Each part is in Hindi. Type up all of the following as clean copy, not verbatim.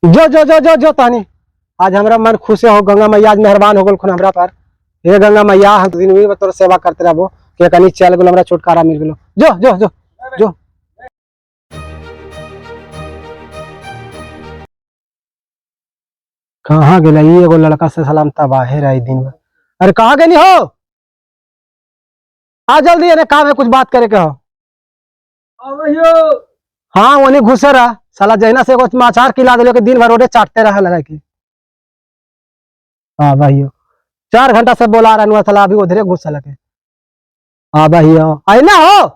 जो जो जो जो जो तानी आज हमरा मन खुश हो। गंगा मैया आज मेहरबान हो गल हमरा पर। हे गंगा मैया हम दिन भी तोर सेवा करते रहबो के कनी चल गेलो हमरा छुटकारा मिल गेलो। जो जो जो जो कहाँ गेला ये एगो लड़का से सलाम तबाहे रही दिन भर। अरे कहाँ गेली हो? आ जल्दी अरे काम है कुछ बात करे के हो। हाँ वही घुसे रहा साला जहिना से एगो माछार खिला दिलो के दिन भर रोडे चाटते रहा लगा के। हाँ भाइयों 4 घंटा से बोला रहा नुआ साला अभी उधरे घुसा लगे। हाँ भाइयों आई ना हो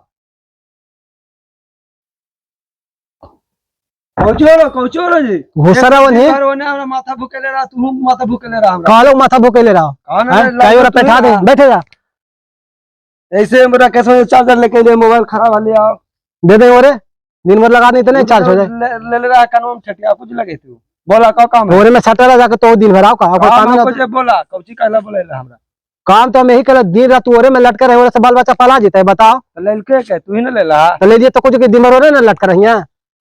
कौचोरो जी घुसरा वनी ओने हमरा माथा भूकेले रहा तू माथा भूकेले रहा हमरा कालो माथा भूकेले रहो। कई बार बैठा दे बैठे जा ऐसे मेरा कैसे चार्जर लेके ले मोबाइल खराब वाली आओ दे दे ओरे दिन भर लगा नहीं तो नहीं चार्ज हो जाए। ले ले रहा कानून छटिया कुछ लगे तू बोला का काम है ओरे में छटरा जाके तो दिन भर आओ का काम कुछ बोला कौची कहला बोलेला हमरा काम तो हम यही कर दिन रात ओरे में लटकर रहे ओरे से बाल बच्चा पाला जीता है बताओ। ले के तू ही ना लेला तो ले लिए तो कुछ दिन भर ओरे ना लटकर रही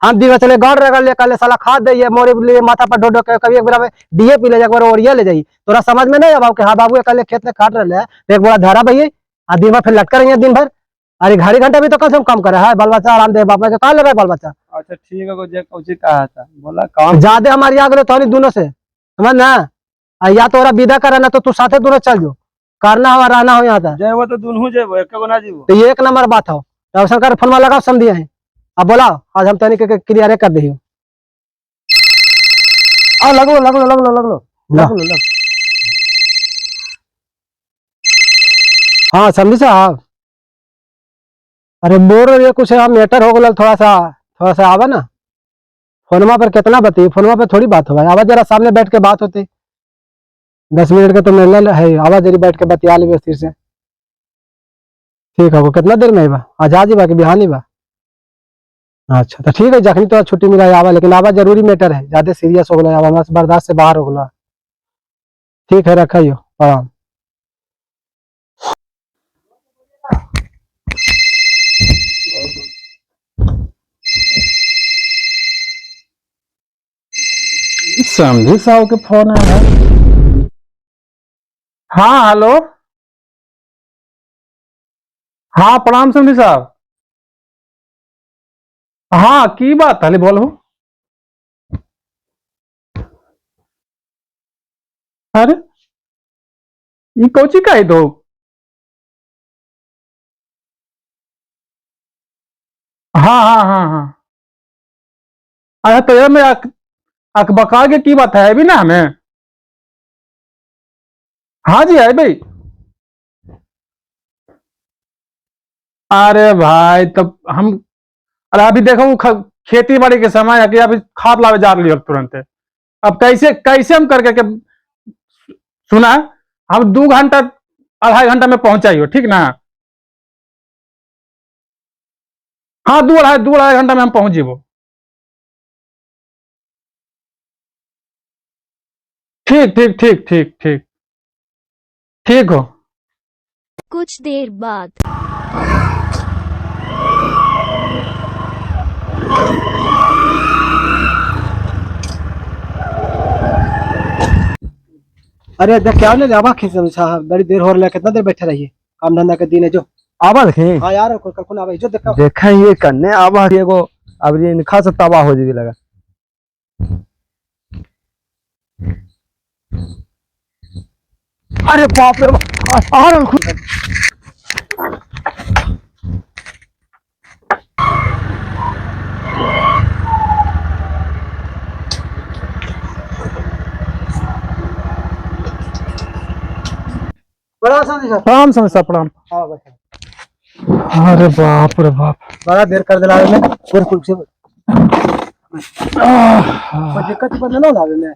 हम दिन चले गौर रगड़ ले कल साला खाद दे मोरे लिए माथा पर ढो के कभी एक बार डीएपी ले जाकर ओरिया ले जाई तोरा समझ में नहीं अब हाँ बाबू कल खेत में काट रहे तो एक बड़ा धारा भैया आ दिन भर फिर लटकर रही दिन भर। अरे घड़ी घंटा भी तो कम से कम कम करे है बाल बच्चा आराम दे बाप के कहा ले रहा है बाल बच्चा। अच्छा ठीक है जे कौची कहा था बोला काम ज्यादा हमारी आग लो तो दोनों से समझ ना या तो विदा करा ना तो तू साथे दोनों चल जो करना हो रहना हो यहाँ था जय वो तो दुनू जेबो एक को ना जीवो तो ये एक नंबर बात हो रविशंकर फोन में लगाओ समझिए है अब बोलाओ आज हम तनिक के क्लियर कर दी लगलो लगलो लगलो लगलो लगलो लग हाँ समझी साहब। अरे बोल रहे कुछ मैटर हो गया थोड़ा सा आवा ना फोनमा पर कितना बताइए फोनमा पर थोड़ी बात होगा आवाज जरा सामने बैठ के बात होती 10 मिनट का तो मिलना है आवाज जरी बैठ के बतिया ले स्थिर से ठीक है वो कितना देर में बा आजादी बा कि बिहानी बा। अच्छा तो ठीक है जखनी तो छुट्टी मिला आवा लेकिन आवाज जरूरी मैटर है ज्यादा सीरियस हो गया हमारा बर्दाश्त से बाहर हो गया। ठीक है रखियो प्रणाम। समझी साहब के फोन आया है। हाँ हेलो हाँ प्रणाम समझी साहब। हाँ की बात है बोलो। अरे ये कोची का ही दो हाँ हाँ हाँ हाँ अरे तो यार मैं अकबका के की बात है अभी ना हमें। हाँ जी है भाई। अरे भाई तब हम अरे अभी देखो खेती बाड़ी के समय है कि अभी खाद लावे जा रही है तुरंत। अब कैसे कैसे हम करके के सुना हम 2 घंटा 2.5 घंटा में पहुंचाइयो ठीक ना। हाँ 2 2.5 घंटा में हम पहुंच जीवो। ठीक ठीक ठीक ठीक ठीक ठीक हो। कुछ देर बाद अरे देख क्या ले आवा खींच साहब बड़ी देर हो रहा है कितना देर बैठे रहिए काम धंधा के दिन है जो आवा देखे हाँ यार कल आवा जो देखा ये करने आवा एगो अब ये खास तबाह हो जाएगी लगा। अरे बाप रे बाप बड़ा प्रणाम समझ प्रणाम। हाँ बैठे अरे बाप रे बाप बड़ा देर कर दिला में फिर कुछ से कोई दिक्कत पर ना लावे में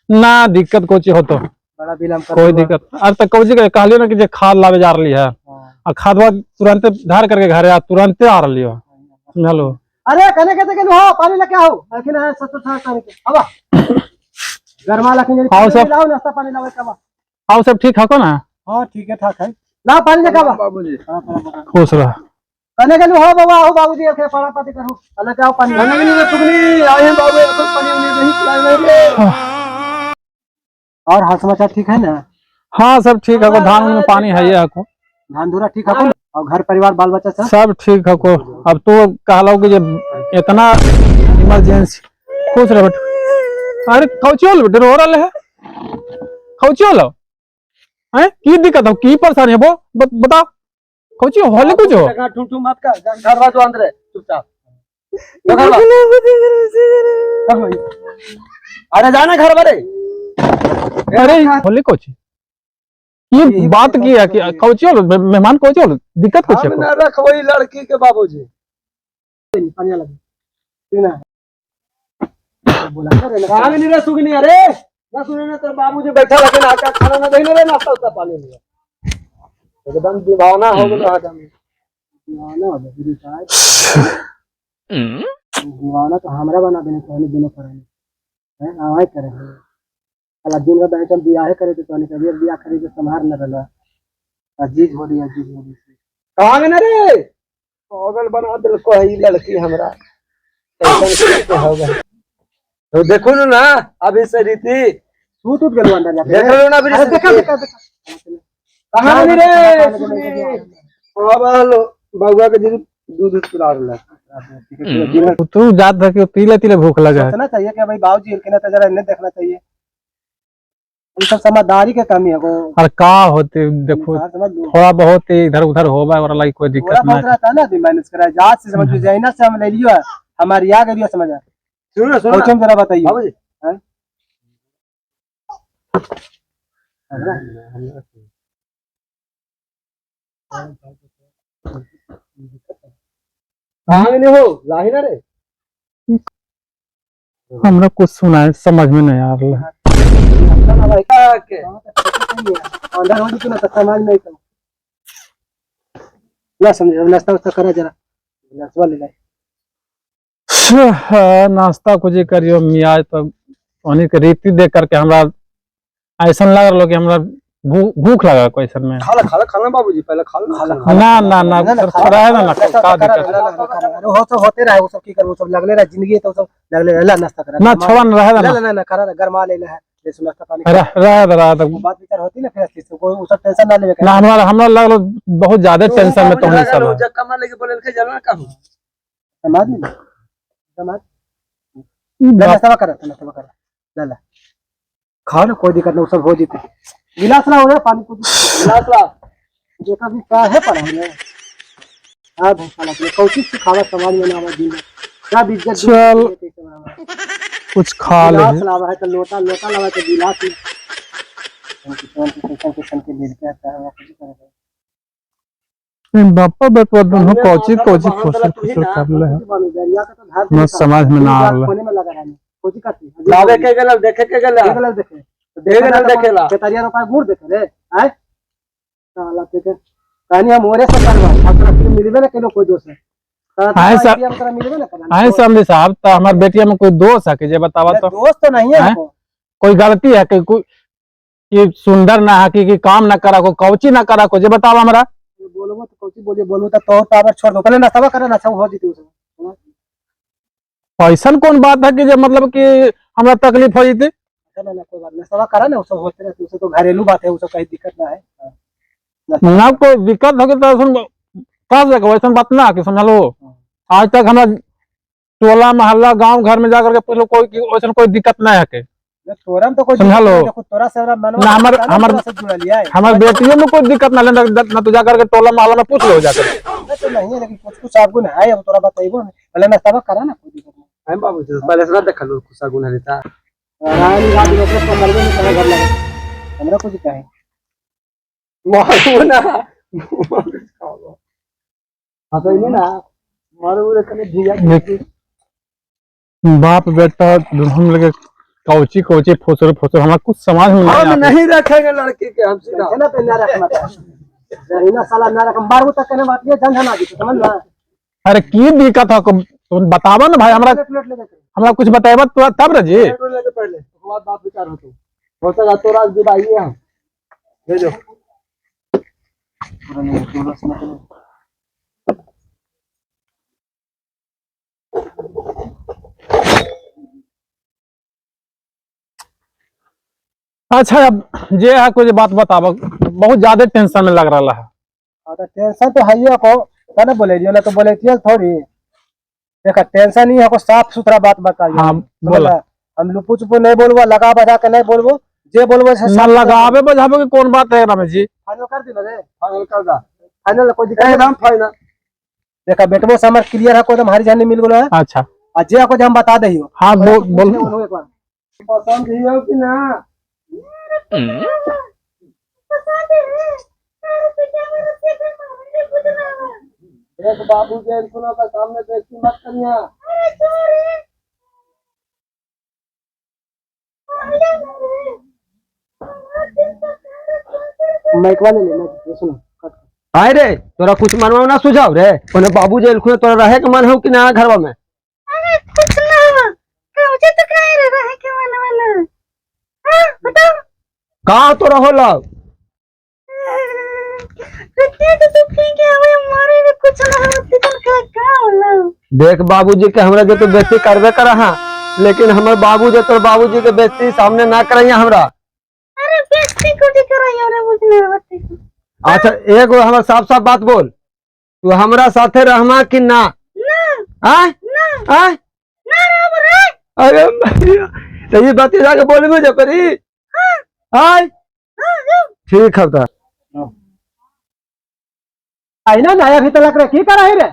ना दिक्कत कोची हो तो बड़ा विलंब कर कोई दिक्कत अरे तो कोची कहलियो ना कि जे खाद लावे जा रही है और खादवा तुरंत धार करके घरे आ तुरंत आ रही हो समझलो। अरे कहने कहते कि हो पानी लेके आओ लेकिन है 70 करके अब गरमा लखन आओ सब लाओ नाश्ता पानी लावे का आओ सब ठीक है को ना। हां ठीक है ठाक है ला पानी लेके आओ बाबूजी खुश रह कहने के हो बाबा हो बाबूजी के पड़ा पाती करो अलग आओ पानी सुगनी आए हैं बाबू अपन पानी नहीं पिलाए रे और हाल समाचार ठीक है ना? हाँ सब ठीक है को, धान में पानी है ये को, धान धुरा ठीक है को? और घर परिवार बाल बच्चा सब? सब ठीक है को। अब तो कहलो कि ये इतना इमरजेंसी, खुश रह बेटा। अरे कौची होल बेटा, रो रहा है कौची होल है, की दिक्कत हो, की परेशानी है वो बताओ, कौची होले कुछ हो? ठुठू मत कर, घर बाजू अंदर चुपचाप। अरे जाना घर बारे। अरे होले कौची, ये बात की है कि कौची होल, मेहमान कौची होल, दिक्कत कुछ है हम को? न रख वही लड़की के बाबूजी। कहाँ नहीं रह सुगनी, अरे ना सुने ना तेरे बाबूजी बैठा रखे ना, आटा खाना ना देने रे, नाश्ता उस्ता पानी लिया एकदम दीवाना हो गया आदमी। दीवाना हो गया शायद। दीवाना तो हमरा बना देने तो दोनों करेंगे हैं, आवाज करेंगे साला दिन का बैठल बियाह करे तो कभी बियाह करे तो संभार न रहला। अजीज हो रही कहाँ गए ना रे, पागल बना दिल को है लड़की हमरा। कैसे हो गए तो देखो ना अभी से रीति तू टूट गलो अंदर जाके देख लो ना अभी अरे से देखा रीति। देखा देखा कहाँ गए रे अब हेलो बउआ के जी दूध पिला रहा तू जात था कि तीले तीले भूख लगा है। सोचना चाहिए कि भाई बाबूजी इनके ना जरा इन्हें देखना चाहिए, ये सब समझदारी के कमी है वो। और का होते देखो, समझ लो थोड़ा बहुत इधर उधर होगा और लाइक कोई थोड़ा दिक्कत बहुत ना। रहता है ना, अभी मैनेज करा जात से समझ जैना से हम ले लियो है, हमारी आ गई समझ आ। सुनो सुनो सोचो जरा बताइए बाबूजी कहाँ गए हो लाही ना रे। हमरा कुछ सुना है समझ में नहीं आ रहा है। के अंदर हो तो ना तो समाज में तो ना समझ नाश्ता वास्ता करा जरा नाश्ता ले ले। नाश्ता कुछ ही करियो मियाज तो उन्हीं के रीति देख करके हमरा ऐसा लग रहा कि हमरा भूख लगा कोई सर में। खाला खाला बाबूजी पहले खाला ना ना ना थोड़ा है ना का दिक्कत अरे वो सब होते रहे, वो सब की कर, वो सब लगले रहे जिंदगी तो सब लगले रहे नाश्ता करा ना छोड़ा ना रहे ना ना ना करा गरमा ले ले है जैसे नाश्ता पानी रहा तो बात विचार होती ना, फिर अच्छे से कोई उस टेंशन ना लेवे ना हमरा हमरा लग रहा बहुत ज्यादा टेंशन में तो नहीं सब जब कमा लेके बोले के जाना का समाज में समाज नाश्ता करा ले ले खाओ ना, कोई दिक्कत नहीं, वो सब हो जीते। गिलास ला हो गया पानी को गिलास ला देखा भी क्या है पढ़ा है हां भाई साला कोशिश से खावा समाज में ना आवा दिन क्या इज्जत चल कुछ खा ले। गिलास लावा है तो लोटा लोटा लावा तो गिलास में किसान के मिल के आता है वो कुछ करेगा। बापा बेटवा दोनों कोची कोची खुश कर ले मैं समझ में ना आ रहा। कोने में लगा है कोची काटी लावे के गलल देखे के गलल गलत देखे गलल देखेला केतरिया रुपया गुड़ देखे रे आए साला के कहानी हम ओरे से करवा अपना फिर मिलबे ना केलो कोई दोस्त है आए सब मिलबे ना करना आए समझे साहब तो हमारे बेटिया में कोई दोष है कि जे बतावा तो दोस्त तो नहीं है कोई गलती है कि कोई कि सुंदर ना है कि काम ना करा को कौची ना करा को जे बतावा हमरा। बोलो तो कौची बोलिए बोलू तो टावर छोड़ दो पहले नाश्ता करे ना सब हो जीती उसमें ऐसा कौन बात है कि जे मतलब कि हमरा तकलीफ हो जती। ना ना कोई बात नहीं, नाश्ता करा ना, वो सब होते रहते, उसे तो घरेलू बात है, वो सब कहीं दिक्कत ना है। ना कोई दिक्कत हो तो सुन का जगह वैसा बात ना कि समझ लो आज तक हमरा टोला मोहल्ला गांव घर में जाकर के पूछ लो कोई वैसा कोई दिक्कत ना है के तोरा में तो कोई समझ लो तोरा से ना हमार बेटियों में कोई दिक्कत ना ले ना तो जाकर के टोला मोहल्ला में पूछ लो जाकर तो नहीं है, लेकिन कुछ कुछ आपको है अब तोरा बताइबो पहले नाश्ता करा ना, कोई दिक्कत नहीं। हम बाबूजी पहले से देख लो कुछ गुण रहता रानी रात में तो मरबे नहीं करे घर लगे हमरा कुछ कहे मारो ना हां तो नहीं ना मारो रे कने धिया बाप बेटा हम लगे कौची कौची फुसर फुसर हमरा कुछ समझ में हम नहीं नहीं रखेंगे लड़की के हम सीधा है ना पे ना रखना चाहिए ना साला ना रख बार तक कहने बात ये झंझन आ गई समझ ना। अरे की दिक्कत है तो बतावा ना भाई हमरा कुछ बताएबा तो तब रे जी पहले उसके बाद बात विचार हो सका तो रात दिवाई है भेजो अच्छा अब जे है कुछ बात बताबो, बहुत ज्यादा टेंशन में लग रहा है। हाँ, तो टेंशन तो है ही को कहना बोले रही हो ना, तो बोले थोड़ी देखा टेंशन ही है को, साफ सुथरा बात बताइए। हाँ बोला, हम लुपू चुपू नहीं बोलबो, लगा बजा के नहीं बोलबो, जे बोलबो से ना लगावे बजावे की कौन बात है रमेश जी। फाइनल कर दी रे, फाइनल कर दा, फाइनल कोई दिक्कत एकदम नहीं। फाइनल। देखा बेटबो से हमार क्लियर है, कोई हमारी जान नहीं मिल गलो है। अच्छा और जे को हम बता दही हो। हाँ बोल एक बार पसंद ही हो कि ना? देख बाबू के सुनो का सामने देखी मत करिया। माइक वाले ले सुनो। हाय रे, तोरा कुछ मनवा ना सुझाव रे, ओने बाबू जे खुने तोरा रहे के मन हो कि ना घरवा में? अरे कुछ ना हुआ, मुझे तो कहीं रहा है कि मन वाला। हाँ बताओ। कहाँ तोरा होला? रत्ते तो ठीक है, वो हमारे लिए कुछ ना हुआ, तितल का होला। देख बाबूजी के हमरा जे तो बेइज्जती करबे कर हां, लेकिन हमर बाबू जे तोर बाबूजी के बेइज्जती सामने ना करैया हमरा। अरे बेइज्जती को ठीक कराई रे, बुझने बत्ती को। अच्छा एगो हमर साफ साफ बात बोल, तू हमरा साथे रहमा कि ना? ना आय ना आय ना राम रे। अरे भैया, तो ये बात जाके बोलबे जे करी। आय ठीक है। आई ना नया भी तलक रे, की कर रही रे?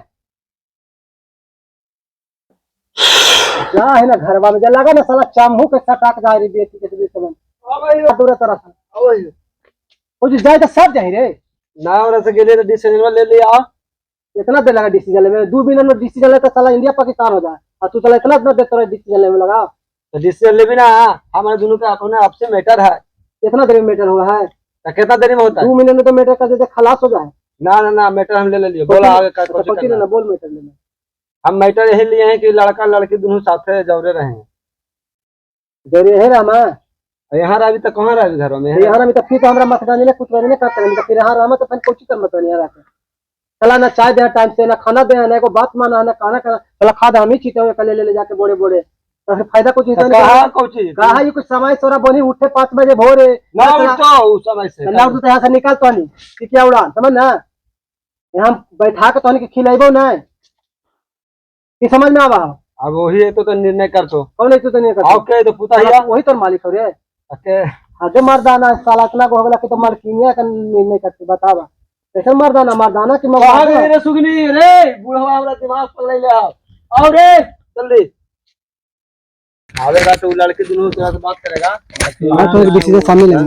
जा है ना घरवा में, जा लगा ना साला चामहू के सटाक जा रही बेटी के बीच में। दूर तरह से कुछ जाए तो सब जाए रे। ना हमरा से गेले रे डिसीजन ले लिया। इतना देर लगा डिसीजन में, 2 मिनट में डिसीजन ले तो साला इंडिया पाकिस्तान हो जाए। और तू साला इतना देर तेरा डिसीजन ले में लगा। तो डिसीजन ले भी ना, हमारे दोनों का अपने आपसे मैटर है। इतना देर में मैटर हुआ है? तो कितना देरी में होता है? 2 मिनट में तो मैटर कर देते, खलास हो जाए। ना ना ना, मैटर हम ले लिए। बोला आगे का कुछ पक्की करना। ना बोल मैटर लेना। हम मैटर यही लिए हैं कि लड़का लड़की दोनों साथे जौरे रहे। देरी है रामा, यहाँ अभी तक कहाँ रहे घर में? यहाँ में तो फिर तो हमरा मतदानी ने कुछ करने का करेंगे, फिर यहाँ रामा तो फिर कोची कर मतदानी यहाँ रखे। चला ना चाय दे टाइम से, ना खाना दे, ना को बात माना, ना खाना खाना, चला खाद हम ही छीटे हुए कल ले जाके बोड़े बोड़े, तो फिर फायदा कुछ तो कहा कोची कहा ये कुछ समय सोरा बनी उठे 5 बजे भोरे ना उठो उस समय से ना उठ तो यहाँ से निकाल तो नहीं कि क्या उड़ान समझ ना, यहाँ बैठा के तो खिलाइबो ना कि समझ में आवा। अब वही है तो निर्णय कर तो कौन है तो नहीं आओ करता के तो पुता हिया वही तो मालिक हो रे। के आगे मर्दाना साला इतना को होगला कि तो मालकिनिया का निर्णय करते बतावा कैसे मर्दाना मर्दाना की कहां गए रे सुगनी रे? बुढ़वा हमरा दिमाग पकड़ ले आओ रे जल्दी आवेगा तो लड़के दोनों से बात करेगा। हां तो डिसीजन शामिल है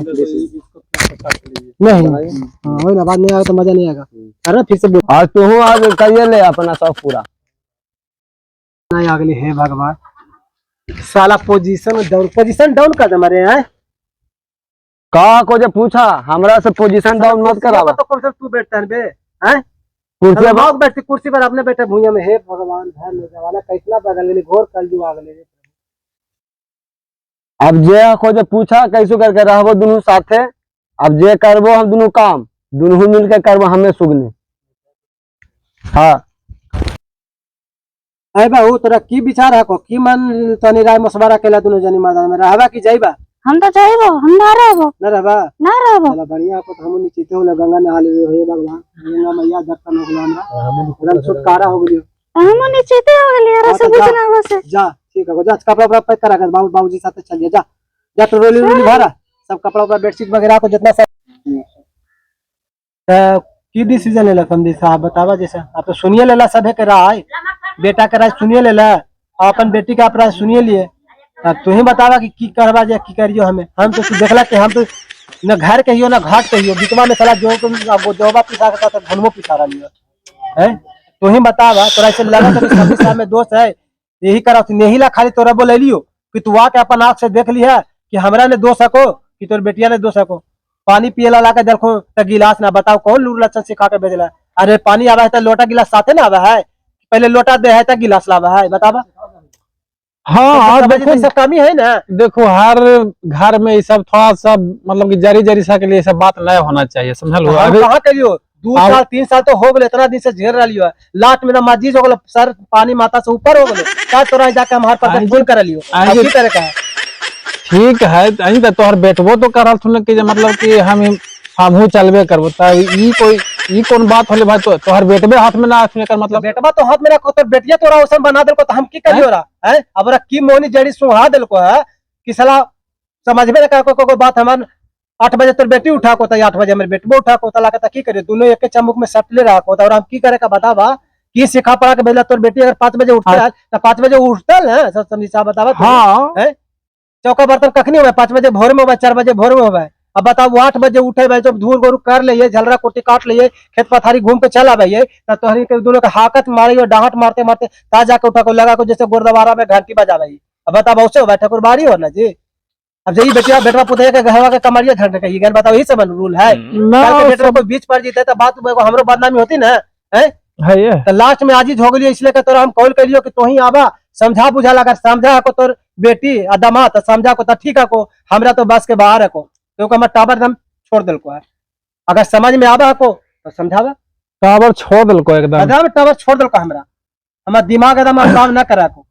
नहीं। हां वही ना, बात नहीं आएगा तो मजा नहीं आएगा। अरे फिर से आज तू हूं आज करिए ले अपना सब पूरा नहीं अगली है भगवान साला पोजीशन डाउन कर दे मरे हैं। का को जो पूछा हमरा से पोजीशन डाउन मत करावा। तो कौन सा तू बैठता है बे हैं? कुर्सी कुर्सी पर पर बैठती, कुर्सी पर अपने बैठे भूया में। हे भगवान है मेरे वाला कैसला बगल में घोर कर दियो आगले। अब जे को जो पूछा कैसे करके रहबो दोनों साथे। अब जे करबो हम दोनों काम दोनों मिल के करबो हमें सुगने। हां अरे बाबू तोरा की विचार है को की मन तनी राय मशवरा केला दोनों जनी मैदान में रहबा की जाइबा? हम तो जाइबो, हम ना रहबो। न रहबा ना रहबो। चला बढ़िया को हम नीचे हो गंगा नहा ले हे भगवान गंगा मैया दर्शन हो गला हमरा एकदम छुटकारा हो गलियो। हम नीचे ते हो गेलिए रे, सब कुछ ना बस। जा ठीक है, जा कपड़ा उपड़ा पैक करा कर बाबूजी साथ चलिए। जा जा तो रोली रोली भरा सब कपड़ा उपड़ा बेडशीट वगैरह को जितना सब की डिसीजन लेला समझी साहब बतावा। जैसे आप तो सुनिए लेला सभे के राय, बेटा के राय सुनिए लेला, अपन बेटी का अपराध सुनिए लिए। अब तू ही बतावा कि की करवा जा की करियो। हमें हम तो देखला कि हम तो न घर के हियो न घाट के हियो, बिचवा में साला जो तुम जोबा पिसा करता तो धनमो पिसा रहा लियो है। तू ही बतावा तोरा ऐसे लगा तो 26 साल में दोस्त है यही करा नहीं ला खाली तोरा बोले लियो कि तू आके अपन आँख से देख लिया कि हमरा ने दोस्त सको कि तोर बेटिया ने दोस्त सको। पानी पियला ला के देखो तो गिलास ना बताओ कौन लूर लक्षण सिखा के भेजला। अरे पानी आवा है तो लोटा गिलास साथे ना आवा है, पहले लोटा दे है तो गिलास लावा है बतावा। हाँ तो देखो सब कमी है ना। देखो हर घर में ये सब थोड़ा सा मतलब कि जरी जरी सा के लिए सब बात नहीं होना चाहिए, समझल? हम कहाँ के लियो 2 साल 3 साल तो हो गए, इतना दिन से झेल रहा लियो। लास्ट में ना मस्जिद हो गए, सर पानी माता से ऊपर हो गए, क्या तोरा जाके हमारे पास भूल कर लियो। आगे- तरह का है ठीक है नहीं तो तोहर बेटबो तो करल थुन कि जे मतलब कि हमहू चलबे करबो त ई कौन बात होले भाई तो तोहर बेटबे हाथ में ना आथने कर मतलब बेटवा तो हाथ में रखो तो बेटिया तोरा औसन बना देलको तो हम की करियो रहा है अब रा की मोनी जड़ी सुहा देलको है कि साला समझ में ना को बात हमार 8 बजे तोर बेटी उठा को 8 बजे मेरे बेटबो उठा को लागत की करे दोनों एक चमुक में सटले रहा को और हम की करे का बतावा की सिखा पड़ा के बेला तोर बेटी अगर 5 बजे उठता है तो 5 बजे उठतल है सब समझा बतावा हाँ है चौका बर्तन कखनी होवे 5 बजे भोर में होवे 4 बजे भोर में होवे अब बताओ वो 8 बजे उठे भाई जब धूल गोरू कर लिए झलरा कोटी काट लिए खेत पथारी घूम के चला भाई तोहरी के दोनों का हाकत मारी और डांट मारते मारते ताजा के उठा को लगा को जैसे गुरुद्वारा में घंटी बजा भाई अब बताओ उससे हो बैठा कुरबारी हो ना जी अब जही बेटिया बेटवा पुतैया के घरवा के कमरिया झंड के गल बताओ यही सब रूल है कल के बेटवा को बीच पड़ जीते तो बात हमरो बदनामी होती ना है ये तो लास्ट में आजीज हो गई इसलिए तोरा हम कॉल करियो कि तोही आवा समझा बुझा लगा समझा को तोर बेटी आ दामाद समझा को ठीक है को हमरा तो बस के बाहर है को क्योंकि हम टावर एकदम छोड़ दिल को है अगर समझ में आवा को तो समझावा टावर छोड़ दिल को एकदम टावर छोड़ दिल को हमरा हमारा दिमाग एकदम काम ना करा को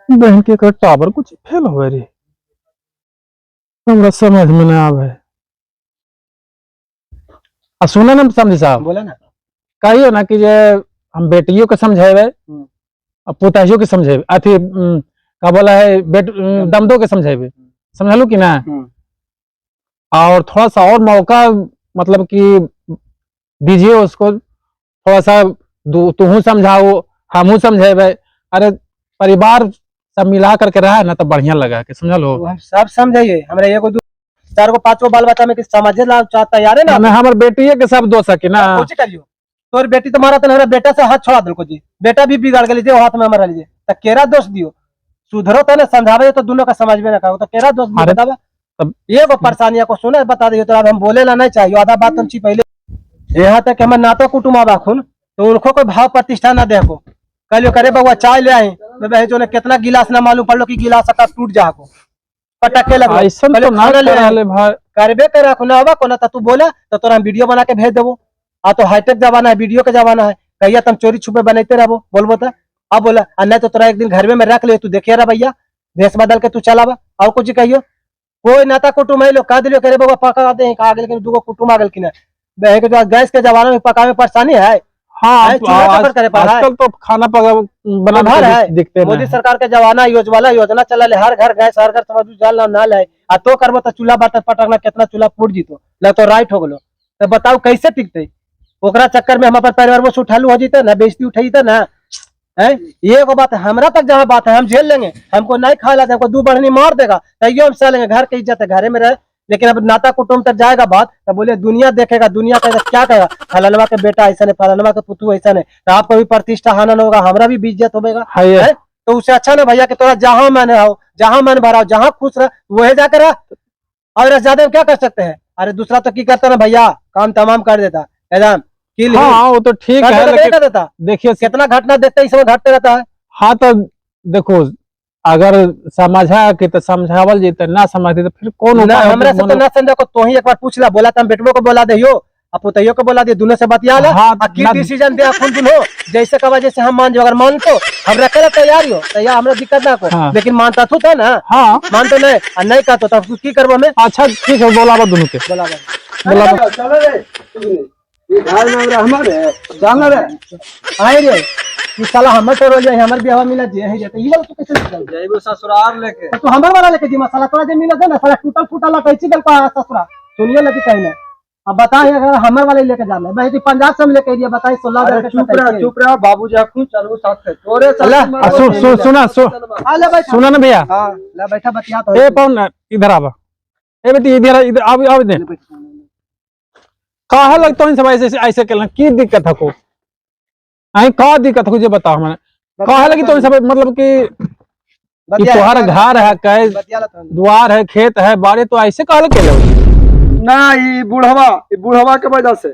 बहन के कर टावर कुछ फेल हो रे हमरा समझ में ना आवे आ सुना ना समझी साहब बोला ना कहियो ना कि जे हम बेटियों के समझेबे और पुताहियों के समझेबे अथी का बोला है दमदो के समझेबे समझलू कि ना और थोड़ा सा और मौका मतलब कि दीजिए उसको थोड़ा सा तू समझाओ हमहू समझेबे अरे परिवार सब मिला करके रहा है ना तो बढ़िया लगा के समझ लो हम सब समझाइए हमरा एगो 4 गो 5 गो बाल बच्चा में कि समझे ला तैयार है ना हमारे बेटी के सब दो सके ना कुछ करियो तोर बेटी तुम्हारा तो हमारा बेटा से हाथ छोड़ा दिल को जी बेटा भी बिगाड़ के लीजिए हाथ में हमारा लीजिए तो केरा दोष दियो सुधरो तो ना समझावे तो दोनों का समझ में ना कहो तो केरा दोष दियो बतावा तब ये को परेशानियां को सुने बता दियो तो अब हम बोले ला नहीं चाहिए आधा बात हम ची पहले यहाँ तक हमारे नातो कुटुम आवा खुन तो उनको कोई भाव प्रतिष्ठा ना देखो कल करे बउआ चाय ले आई मैं जो ने कितना गिलास ना मालूम पड़लो कि गिलास का टूट जा को पटके लगा ऐसा तो ना ले भाई करबे करा को ना आवा को ना तू बोला तो तोरा हम वीडियो बना के भेज देबो आ तो हाईटेक जमाना है वीडियो का जमाना है कहिया तुम चोरी छुपे बनाते रहो बोलबो तो अब बोला नहीं तो तोरा एक दिन घर में रख ले तू देखिए रा भैया भेस बदल के तू चलावा और कुछ कहियो कोई नाता कुटुम है लो कह दिलो करे बाबा पका दे आ गेल कि दुगो कुटुम आ गेल कि ना बहे के गैस के जमाना में पकावे परेशानी है हाँ आजकल तो खाना बना है दिखते मोदी सरकार के जमाना योजना चला ले हर घर गैस हर घर समझ जल ना ले आ तो करबो तो चूल्हा बर्तन पटकना कितना चूल्हा फूट जीतो ल तो राइट हो गेलो तो बताओ कैसे टिकते ओकरा चक्कर में हम अपन परिवार में उठालू हो जीते ना बेइज्जती उठाईते ना है ये को बात हमरा तक जहाँ बात है हम झेल लेंगे हमको नहीं खा लाते हमको 2 बढ़नी मार देगा तैयो हम सह लेंगे घर की इज्जत है घरे में रहे लेकिन अब नाता कुटुंब तक जाएगा बात तो बोले दुनिया देखेगा दुनिया कहेगा क्या कहेगा फलानवा के बेटा ऐसा नहीं फलानवा के पुतू ऐसा नहीं तो आपको भी प्रतिष्ठा हानन होगा हमरा भी इज्जत होगा है तो उससे अच्छा ना भैया कि तोरा जहां मन रहो जहां मन भरा जहां खुश रह वही जाकर और ज्यादा क्या कर सकते हैं अरे दूसरा तो की करता ना भैया काम तमाम कर देता एकदम हाँ वो तो ठीक है लेकिन देता देखिए कितना घटना देखते इस समय घटते रहता है हाँ तो देखो अगर समझा के तो समझावल जीते ना समझते तो फिर कौन ना हमरा से तो ना समझा को तो ही एक बार पूछ ला बोला तुम बेटवो को बोला दे अब पुतैयो को बोला दे दोनों से बतिया ला की डिसीजन दे अपन दुनो जैसे कहा जैसे हम मान जो अगर मान तो हम रखे तैयार हो तैयार हमरा दिक्कत ना को लेकिन मानता तू था ना हाँ मान तो नहीं का तो तब की करबो में अच्छा ठीक है बोलाबो दोनों के बोलाबो चलो रे ये घर में हमारे जाना रे आए रे ये साला हमर तो रोज हमर बियाह मिला जे है जते ये तो कैसे चल जइबो ससुराल लेके तो हमर वाला लेके जी मसाला तोरा जे मिला दे ना साला टूटल फूटल कैसे गल का ससुरा सुनिए लगी कहीं ना अब बताइए अगर हमर वाले लेके जाना है भाई 50 से लेके दिया बताइए 16,000 चुप रहा बाबूजी आखू चलो साथ है तोरे सुना ले भाई सुना ना भैया हां ले बैठा बतिया तो ए पवन इधर आवा ए बेटी इधर आव दे काहे लगतो इन सब ऐसे केलन की दिक्कत है को आई का दिक्कत हो जे बताओ हमें काहे लगी तो इन सब मतलब कि तोहार घर है कै द्वार है खेत है बाड़ी तो ऐसे काहे के ना ई बुढ़वा के वजह से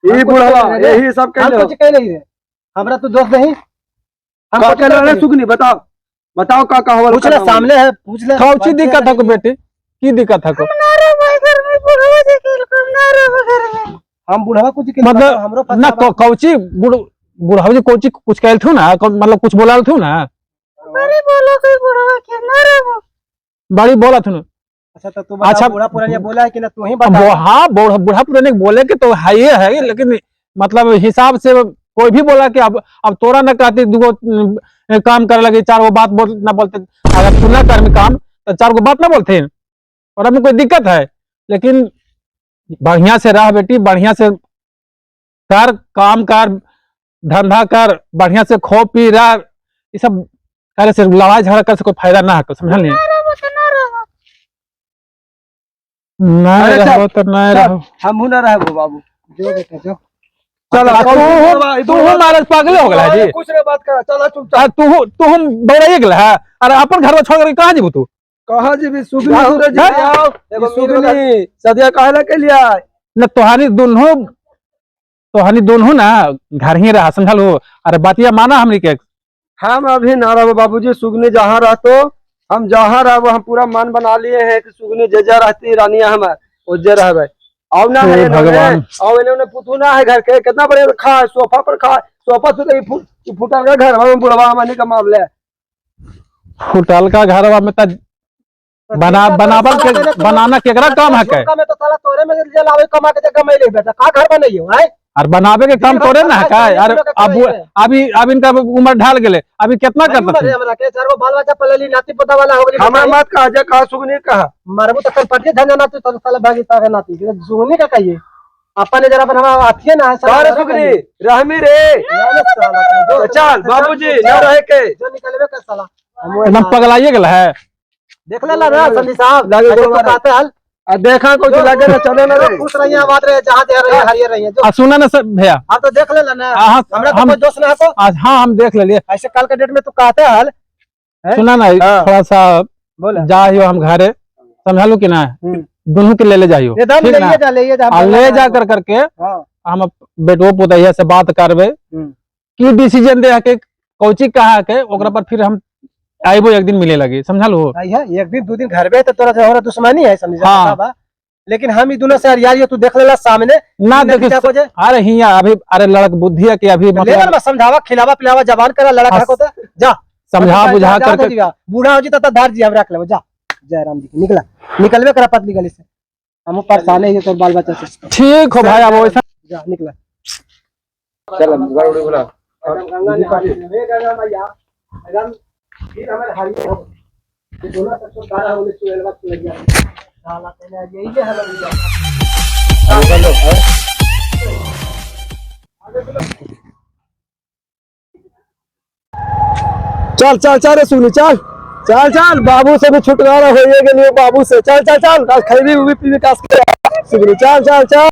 ई बुढ़वा यही सब हम कुछ कह नहीं रे हमरा तो दोस्त नहीं हम का कह रहे सुगनी बताओ का हवाल पूछ ले सामने है पूछ ले कौची दिक्कत है को बेटे की दिक्कत है को हम बुढ़वा कुछ मतलब हमरो ना कौची बुढ़वा जी कौची कुछ कहल थू ना मतलब कुछ बोलाल थू ना बड़ी बोलो कोई बुढ़वा के ना रहो। बड़ी बोला थुन अच्छा तो तू अच्छा, बूढ़ा पुरानिया बोला है कि ना, तू ही अब बता। हाँ बूढ़ा पुराने बोले के तो है ही है, लेकिन मतलब हिसाब से कोई भी बोला कि अब तोरा न कहती दुगो काम करे लगे, चार गो बात ना बोलते, अगर तू ना कर काम तो चार गो बात ना बोलते, और अब कोई दिक्कत है। लेकिन बढ़िया से रह बेटी, बढ़िया से कर, काम कर, धंधा कर, बढ़िया से खो पी रह, ये सब करे से लड़ाई झगड़ा कर से कोई फायदा ना है, समझल नहीं? ना रहो तो ना रहो। नहीं अरे चल, रहो तो नहीं रहो। हम ना रहे बाबू। जो बेटा जो। चल तू महाराज पागल हो गया जी, कुछ नहीं बात कर, चल चुप तू हम दौड़ाइए गया है, अरे अपन घर में छोड़ कर कहाँ जीबू तू? कहाँ जी भी सुगनी सूरज जी आओ, एगो सुगनी सदिया कहला के लिए आए। न तोहानी दोनों ना घर ही रहा, समझल हो? अरे बातिया माना हमनी के। हम अभी ना रहो बाबूजी, सुगनी जहाँ रहतो हम जहाँ रहो, हम पूरा मन बना लिए हैं कि सुगनी जे रहती रानिया हमार वो जे रहबे। आओ ना है भगवान, आओ इन्होंने पुतू ना है घर के, कितना बड़े खा सोफा पर खा, सोफा से फुटा का घर में बुढ़वा मानी का मामला है। होटल का घर में तो बनाना केकरा काम है के? में तो साला तोरे में जे लावे कमा के जगह में ले बेटा, का घर बनाइयो है? और बनावे के काम तोरे ना है का? अरे अब इनका उम्र ढाल गेले, अभी कितना नहीं करता मरे हमरा के, चार गो बाल बच्चा पलेली, नाती पोता वाला हो गई। हमारा मत कहा, जा कहा सुगनी कहा मरबू तो कल पटिए धंधा नाती तो साला भागी ताके नाती के सुगनी का कहिए। अपने जरा बनवा आथिए ना है सारे सुगनी रहमी रे। तो चल बाबूजी ना रहे के, जो निकलबे कर साला। एकदम पगलाइए गेला है। देख ले ना संदी साहब, लगे ऐसे गोलवा तो कहते हाल देखा कुछ लगे ना, चले ना रे। खुश रहिए, आबाद रहे, जहाँ दे रहे हरियर रहिए जो। सुना ना सब भैया, आप तो देख ले ना, हाँ, हमरा तो हम- कोई दोस्त ना है तो आज हाँ हम देख ले लिए। ऐसे कल के डेट में तू कहते हाल हैं? सुना ना हाँ। थोड़ा सा बोला जाइयो हम घरे, समझालू कि ना? दोनों के ले जाइयो, ये दम ठीक ना? ले जा आ ले जा कर करके हाँ। हम बेटो पुतैया से बात करबे की डिसीजन दे के कोची कहा के, ओकरा पर फिर हम आइबो, एक दिन मिले लगे, समझल हो? आई है एक दिन दो दिन घर में तो तोरा से हमरा दुश्मनी है, समझ हाँ। बा। लेकिन हम ही दोनों से यार तू देख लेला सामने ना तीन देखिए, क्या बजे अरे हिया अभी, अरे लड़क बुद्धि है कि अभी ले मतलब ना, समझावा खिलावा पिलावा जबान करा लड़का हाँ, को तो जा समझा बुझा जा, करके। जा, बूढ़ा हो जी तो धार जी हम रख ले जा। जय राम जी की निकलबे करा पतली गली से, हम परेशान है तो बाल बच्चा से। ठीक हो भाई, अब वैसा जा निकला। चल गाड़ी बोला गंगा निकाली वे गंगा मैया एकदम फिर हमारे हरियर हो ये दोनों सब तो गाना होने सुनेल बात लग गया साला तेने यही है हला भैया। चल चल चल रे सुनी, चल चल चल, बाबू से भी छुटकारा होइए के लिए बाबू से, चल चल चल, खरीदी हुई पीवी कास के सुनी, चल चल चल।